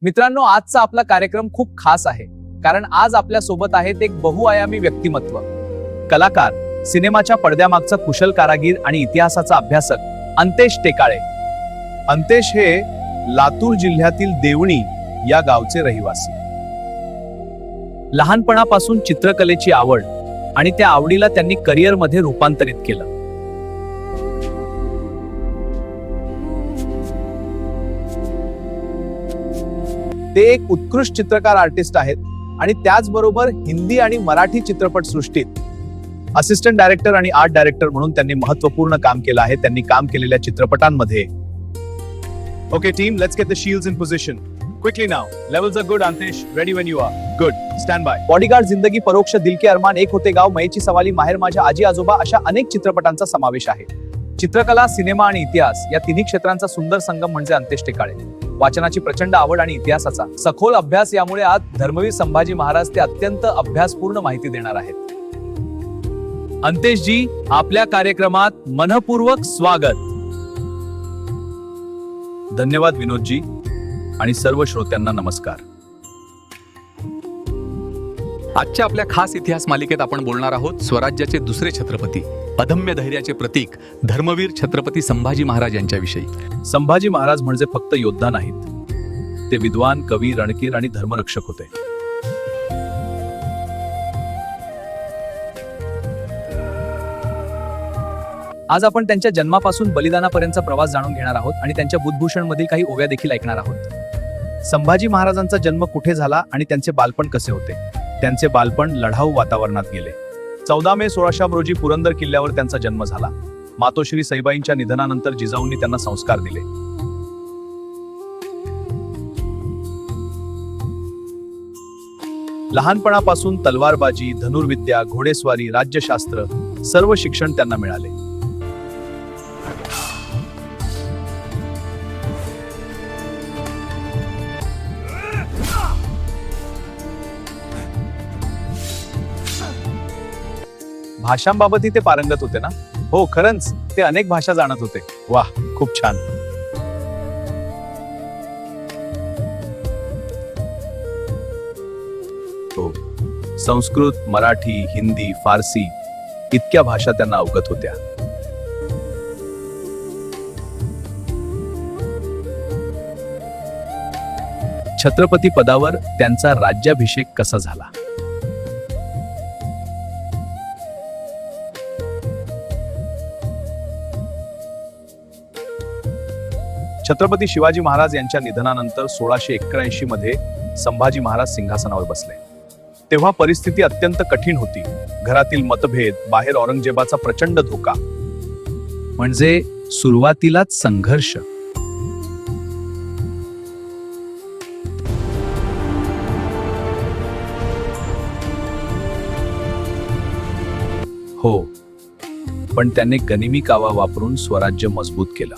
मित्रांनो, आजचा आपला कार्यक्रम खूप खास आहे, कारण आज आपल्या सोबत आहेत एक बहुआयामी व्यक्तिमत्व, कलाकार, सिनेमाच्या पडद्यामागचा कुशल कारागीर आणि इतिहासाचा अभ्यासक अंतेश टेकाळे. अंतेश हे लातूर जिल्ह्यातील देवणी या गावचे रहिवासी. लहानपणापासून चित्रकलेची आवड आणि त्या आवडीला त्यांनी करिअरमध्ये रूपांतरित केलं. ते एक उत्कृष्ट चित्रकार आर्टिस्ट आहेत आणि त्याचबरोबर हिंदी आणि मराठी चित्रपट सृष्टीत असिस्टंट डायरेक्टर आणि आर्ट डायरेक्टर म्हणून त्यांनी महत्त्वपूर्ण काम केलं आहे. त्यांनी काम केलेल्या चित्रपटांमध्ये okay team, let's get the shields in position quickly now. Levels are good. Antesh, ready when you are. Good. Stand by. Bodyguard, Zindagi, Paroksh, दिल के अरमान, एक होते गाव, मयेची सवाली, माहेर, माझ्या आजी आजोबा अशा अनेक चित्रपटांचा समावेश आहे. चित्रकला, सिनेमा आणि इतिहास या तिन्ही क्षेत्रांचा सुंदर संगम म्हणजे अंतेश टेकाळे. वाचनाची प्रचंड आवड आणि इतिहासाचा सखोल अभ्यास यामुळे आज धर्मवीर संभाजी महाराज ते अत्यंत अभ्यासपूर्ण माहिती देणार आहेत. अंतेश जी, आपल्या कार्यक्रमात मनपूर्वक स्वागत. धन्यवाद विनोद जी आणि सर्व श्रोत्यांना नमस्कार. आजच्या आपल्या खास इतिहास मालिकेत आपण बोलणार आहोत स्वराज्याचे दुसरे छत्रपती, अदम्य धैर्याचे प्रतीक धर्मवीर छत्रपती संभाजी महाराज यांच्याविषयी. संभाजी महाराज म्हणजे फक्त योद्धा नाहीत, ते विद्वान, कवी, रणकीर आणि धर्मरक्षक होते. आज आपण त्यांच्या जन्मापासून बलिदानापर्यंतचा प्रवास जाणून घेणार आहोत आणि त्यांच्या बुद्धभूषण मधील काही ओव्या देखील ऐकणार आहोत. संभाजी महाराजांचा जन्म कुठे झाला आणि त्यांचे बालपण कसे होते? त्यांचे बालपण लढाऊ वातावरणात गेले. 14 मे 1600 रोजी पुरंदर किल्ल्यावर त्यांचा जन्म झाला. मातोश्री सईबाईंच्या निधनानंतर जिजाऊंनी त्यांना संस्कार दिले. लहानपणापासून तलवारबाजी, धनुर्विद्या, घोडेस्वारी, राज्यशास्त्र सर्व शिक्षण त्यांना मिळाले. भाषांबाबतही ते पारंगत होते ना? हो, खरंच ते अनेक भाषा जाणत होते. वाह, खूप छान. हो, संस्कृत, मराठी, हिंदी, फारसी इतक्या भाषा त्यांना अवगत होत्या. छत्रपती पदावर त्यांचा राज्याभिषेक कसा झाला? छत्रपती शिवाजी महाराज यांच्या निधनानंतर 1681 मध्ये संभाजी महाराज सिंहासनावर बसले. तेव्हा परिस्थिती अत्यंत कठीण होती. घरातील मतभेद, बाहेर औरंगजेबाचा प्रचंड धोका. म्हणजे सुरुवातीलाच संघर्ष. हो, पण त्यांनी गनिमी कावा वापरून स्वराज्य मजबूत केलं.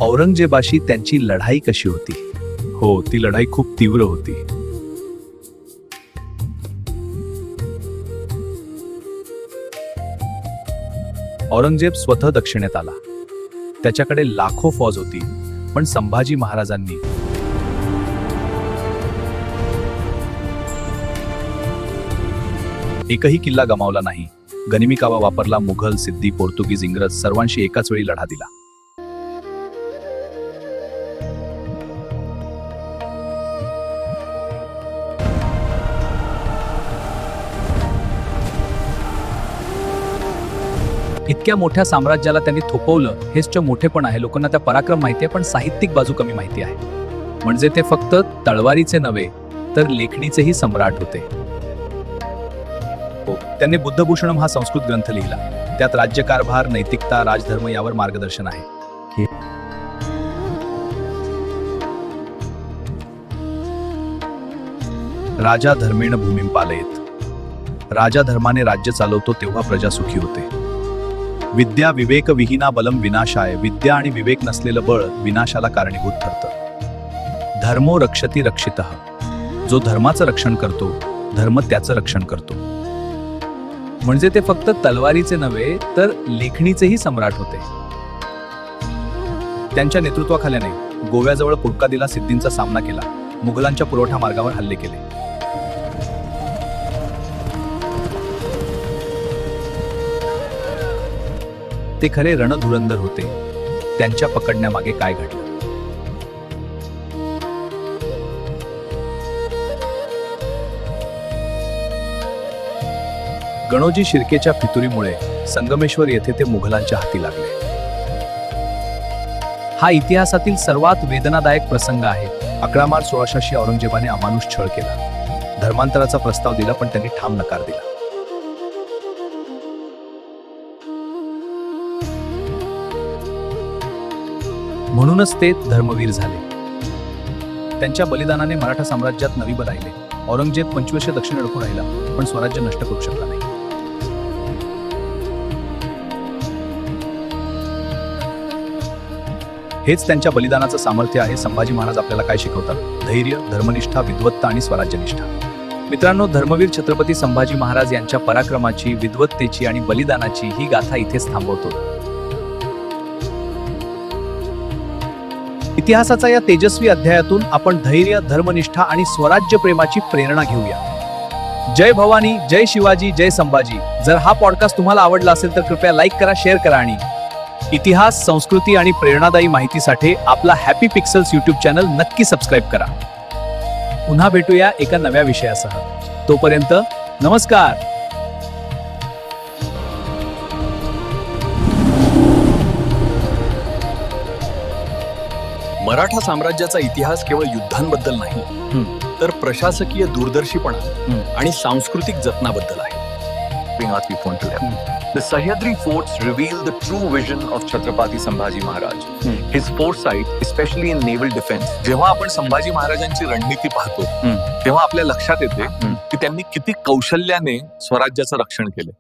औरंगजेबाशी त्यांची लढाई कशी होती? हो, ती लढाई खूप तीव्र होती. औरंगजेब स्वतः दक्षिणेत आला. त्याच्याकडे लाखो फौज होती, पण संभाजी महाराजांनी एकही किल्ला गमावला नाही. गनिमी कावा वापरला. मुघल, सिद्धी, पोर्तुगीज, इंग्रज सर्वांशी एकाच वेळी लढा दिला. इतक्या मोठ्या साम्राज्याला त्यांनी थोपवलं, हेच मोठेपण आहे. लोकांना त्या पराक्रम माहिती आहे, पण साहित्यिक बाजू कमी माहिती आहे. म्हणजे ते फक्त तलवारीचे नव्हे, तर लेखणीचेही सम्राट होते. हो, त्यांनी बुद्धभूषणम हा संस्कृत ग्रंथ लिहिला. त्यात राज्यकारभार, नैतिकता, राजधर्म यावर मार्गदर्शन आहे. राजा धर्मेण भूमिं पालयेत. राजा धर्माने राज्य चालवतो तेव्हा प्रजा सुखी होते. विद्या विवेक विहीना बलम विनाशाय. विद्या आणि विवेक नसलेलं बळ विनाशाला कारणीभूत ठरतं. धर्मो रक्षति रक्षितः. जो धर्माचं रक्षण करतो, धर्म त्याचं रक्षण करतो. म्हणजे ते फक्त तलवारीचे नव्हे, तर लेखणीचेही सम्राट होते. त्यांच्या नेतृत्वाखाली गोव्याजवळ पुरकादीला सिद्धींचा सामना केला, मुघलांच्या पुरवठा मार्गावर हल्ले केले. ते खरे रणधुरंधर होते. त्यांच्या पकडण्यामागे काय घडलं? गणोजी शिर्केच्या फितुरीमुळे संगमेश्वर येथे ते मुघलांच्या हाती लागले. हा इतिहासातील सर्वात वेदनादायक प्रसंग आहे. 11 मार्च 1686 औरंगजेबाने अमानुष छळ केला. धर्मांतराचा प्रस्ताव दिला, पण त्यांनी ठाम नकार दिला. म्हणूनच ते धर्मवीर झाले. त्यांच्या बलिदानाने मराठा साम्राज्यात नवी बल आले. औरंगजेब 25 वर्षे दक्षिण अडकून राहिला, पण स्वराज्य नष्ट करू शकला नाही. हेच त्यांच्या बलिदानाचं सामर्थ्य आहे. संभाजी महाराज आपल्याला काय शिकवतात? धैर्य, धर्मनिष्ठा, विद्वत्ता आणि स्वराज्यनिष्ठा. मित्रांनो, धर्मवीर छत्रपती संभाजी महाराज यांच्या पराक्रमाची, विद्वत्तेची आणि बलिदानाची ही गाथा इथेच थांबवतो. इतिहासाचा या तेजस्वी अध्यायातून आपण धैर्य, धर्मनिष्ठा आणि स्वराज्य प्रेमाची प्रेरणा घेऊया. जय भवानी, जय शिवाजी, जय संभाजी. जर हा पॉडकास्ट तुम्हाला आवडला असेल तर कृपया लाईक करा, शेअर करा आणि इतिहास, संस्कृती आणि प्रेरणादायी माहितीसाठी आपला हॅपी पिक्सेल्स यूट्यूब चॅनल नक्की सबस्क्राईब करा. पुन्हा भेटूया एका नव्या विषयासह. तोपर्यंत नमस्कार. मराठा साम्राज्याचा इतिहास केवळ युद्धांबद्दल नाही, तर प्रशासकीय दूरदर्शीपणा आणि सांस्कृतिक जतनाबद्दल आहे. The Sahyadri forts reveal the true vision of Chhatrapati Sambhaji Maharaj. His foresight, especially in naval defense. जेव्हा आपण संभाजी महाराजांची रणनीती पाहतो, तेव्हा आपल्या लक्षात येते की त्यांनी किती कौशल्याने स्वराज्याचं रक्षण केले.